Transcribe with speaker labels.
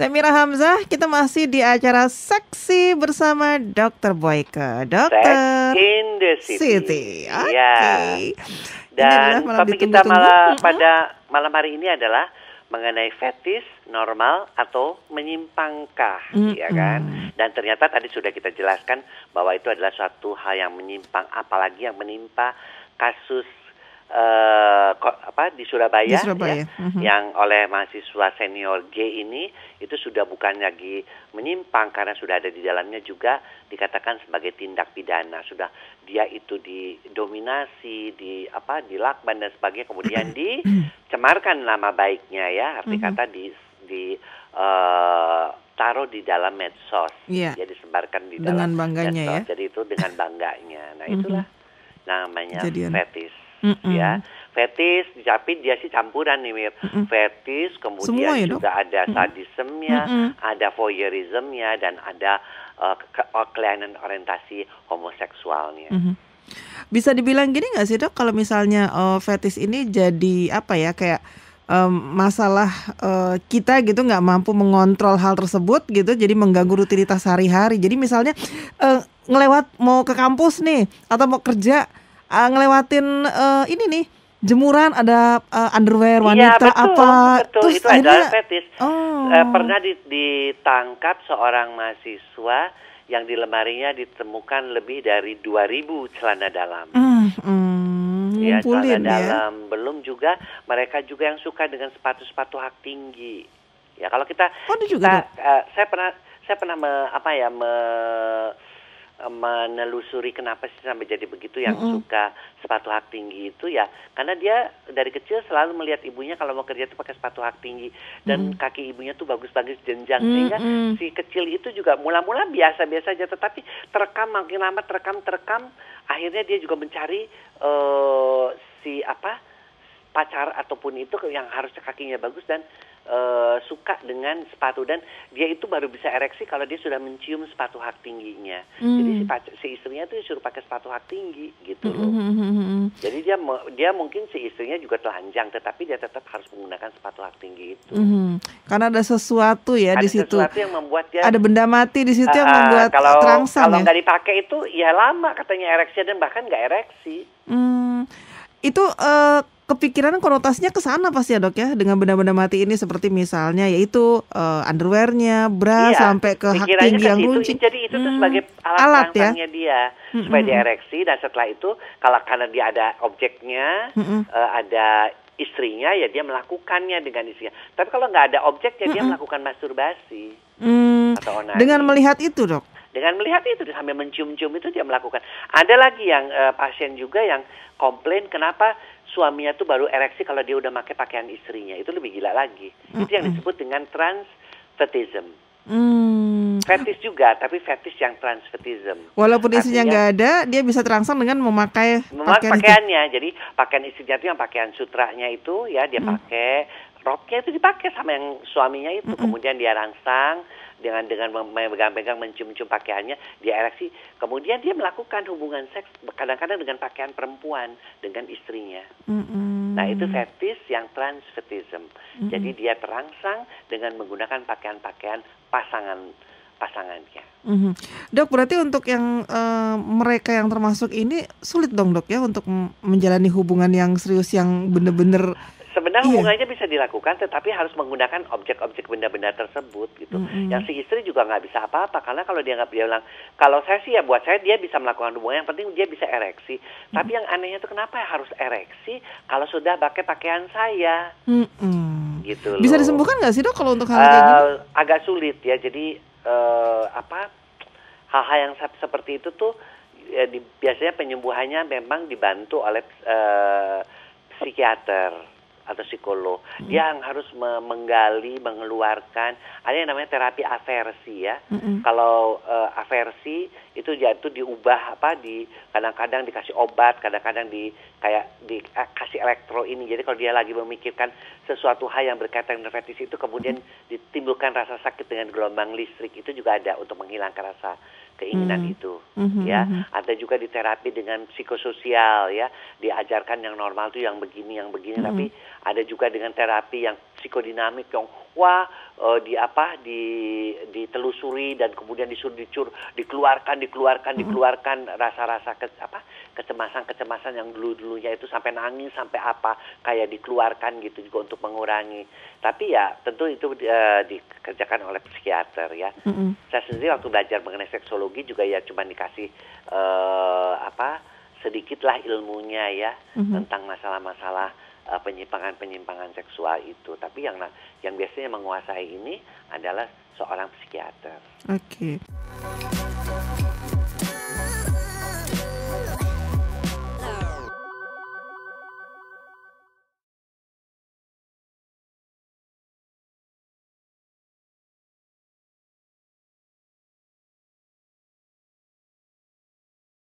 Speaker 1: Saya Mira Hamzah, kita masih di acara Seksi bersama Dr. Boyke.
Speaker 2: Sex
Speaker 1: Dokter
Speaker 2: in the
Speaker 1: Siti.
Speaker 2: City.
Speaker 1: Oke.
Speaker 2: Ya.
Speaker 1: Ini adalah
Speaker 2: Dan
Speaker 1: malam
Speaker 2: topik kita
Speaker 1: ditunggu-tunggu.
Speaker 2: pada malam hari ini adalah mengenai fetis normal atau menyimpangkah, ya kan? Dan ternyata tadi sudah kita jelaskan bahwa itu adalah suatu hal yang menyimpang, apalagi yang menimpa kasus di Surabaya,
Speaker 1: Di Surabaya.
Speaker 2: ya, yang oleh mahasiswa senior G ini itu sudah bukan lagi menyimpang karena sudah ada di dalamnya juga dikatakan sebagai tindak pidana. Sudah dia itu didominasi, dilakban dan sebagainya, kemudian dicemarkan nama baiknya, ya, arti kata taruh di dalam medsos,
Speaker 1: Iya.
Speaker 2: jadi disebarkan di
Speaker 1: Dengan
Speaker 2: dalam
Speaker 1: bangganya,
Speaker 2: medsos.
Speaker 1: ya.
Speaker 2: Jadi itu dengan bangganya. Nah, itulah namanya
Speaker 1: Kejadian.
Speaker 2: fetis. Ya, fetis, tapi dia sih campuran nih, Mir. Fetis, kemudian
Speaker 1: Semua ya, Dok?
Speaker 2: juga ada sadismnya, ada voyeurismnya, dan ada kelainan orientasi homoseksualnya.
Speaker 1: Bisa dibilang gini nggak sih, Dok, kalau misalnya fetis ini jadi apa ya, kayak masalah kita gitu nggak mampu mengontrol hal tersebut gitu, jadi mengganggu rutinitas sehari-hari. Jadi misalnya ngelewat mau ke kampus nih atau mau kerja, ngelewatin ini nih jemuran ada underwear wanita,
Speaker 2: Iya, betul.
Speaker 1: terus
Speaker 2: Itu
Speaker 1: akhirnya
Speaker 2: adalah fetis. Pernah ditangkap seorang mahasiswa yang di lemarinya ditemukan lebih dari 2.000 celana dalam. Ya, celana
Speaker 1: ngumpulin ya.
Speaker 2: dalam. Belum juga mereka juga yang suka dengan sepatu-sepatu hak tinggi. Ya, kalau kita,
Speaker 1: ada juga, Dok?
Speaker 2: saya pernah menelusuri kenapa sih sampai jadi begitu yang suka sepatu hak tinggi itu, ya karena dia dari kecil selalu melihat ibunya kalau mau kerja itu pakai sepatu hak tinggi dan kaki ibunya tuh bagus-bagus jenjang, sehingga si kecil itu juga mula-mula biasa-biasa aja, tetapi makin lama terekam, akhirnya dia juga mencari pacar ataupun itu yang harusnya kakinya bagus dan suka dengan sepatu, dan dia itu baru bisa ereksi kalau dia sudah mencium sepatu hak tingginya. Jadi si istrinya tuh disuruh pakai sepatu hak tinggi gitu loh. Jadi dia mungkin si istrinya juga telanjang, tetapi dia tetap harus menggunakan sepatu hak tinggi itu.
Speaker 1: Karena ada sesuatu ya di situ.
Speaker 2: Ada sesuatu yang membuat dia,
Speaker 1: ada benda mati di situ yang membuat terangsang.
Speaker 2: Kalau
Speaker 1: ya?
Speaker 2: nggak dipakai itu ya lama katanya ereksi, dan bahkan nggak ereksi.
Speaker 1: Itu kepikiran konotasinya ke sana pasti ya, Dok, ya, dengan benda-benda mati ini, seperti misalnya yaitu underwearnya, bra, sampai ke hak tinggi yang runcing.
Speaker 2: Jadi itu tuh sebagai alat terangsangnya dia supaya dia ereksi, dan setelah itu karena dia ada objeknya, ada istrinya, ya dia melakukannya dengan istrinya. Tapi kalau nggak ada objeknya, dia melakukan masturbasi atau onani.
Speaker 1: Dengan melihat itu, Dok?
Speaker 2: Dengan melihat itu, sambil mencium-cium itu dia melakukan. Ada lagi yang pasien juga yang komplain kenapa suaminya tuh baru ereksi kalau dia udah pakai pakaian istrinya. Itu lebih gila lagi. Itu yang disebut dengan transfetism. Fetis juga, tapi fetis yang transfetism.
Speaker 1: Walaupun istrinya nggak ada, dia bisa terangsang dengan memakai
Speaker 2: pakaiannya. Jadi pakaian istrinya itu yang pakaian sutranya itu, ya dia pakai, roknya itu dipakai sama yang suaminya itu. Kemudian dia rangsang dengan memegang-pegang, mencium-cium pakaiannya, dia ereksi. Kemudian dia melakukan hubungan seks kadang-kadang dengan pakaian perempuan dengan istrinya. Nah, itu fetis yang transfetism. Jadi dia terangsang dengan menggunakan pakaian-pakaian pasangannya.
Speaker 1: Dok, berarti untuk yang mereka yang termasuk ini sulit dong, Dok, ya, untuk menjalani hubungan yang serius, yang benar-benar.
Speaker 2: Sebenarnya hubungannya bisa dilakukan, tetapi harus menggunakan objek-objek benda-benda tersebut gitu. Yang si istri juga nggak bisa apa-apa, karena kalau dia bilang, kalau saya sih ya buat saya dia bisa melakukan hubungan, yang penting dia bisa ereksi. Tapi yang anehnya itu kenapa harus ereksi kalau sudah pakai pakaian saya? Gitu loh.
Speaker 1: Bisa disembuhkan nggak sih, Dok, kalau untuk hal kayak gini?
Speaker 2: Agak sulit ya. Jadi hal-hal yang seperti itu tuh biasanya penyembuhannya memang dibantu oleh psikiater atau psikolog. Dia yang harus menggali, mengeluarkan. Ada yang namanya terapi aversi, ya. Kalau aversi itu diubah kadang-kadang dikasih obat, kadang-kadang dikasih elektro ini. Jadi kalau dia lagi memikirkan sesuatu hal yang berkaitan dengan fetis itu, kemudian ditimbulkan rasa sakit dengan gelombang listrik, itu juga ada untuk menghilangkan rasa keinginan itu, ya. Ada juga di terapi dengan psikososial, ya, diajarkan yang normal itu yang begini, tapi ada juga dengan terapi yang psikodinamik yang ditelusuri dan kemudian dikeluarkan rasa-rasa kecemasan yang dulunya itu sampai nangis sampai kayak dikeluarkan gitu juga untuk mengurangi. Tapi ya tentu itu dikerjakan oleh psikiater ya. Saya sendiri waktu belajar mengenai seksologi juga ya cuma dikasih sedikitlah ilmunya ya tentang masalah-masalah penyimpangan seksual itu. Tapi yang biasanya menguasai ini adalah seorang psikiater.
Speaker 1: Oke.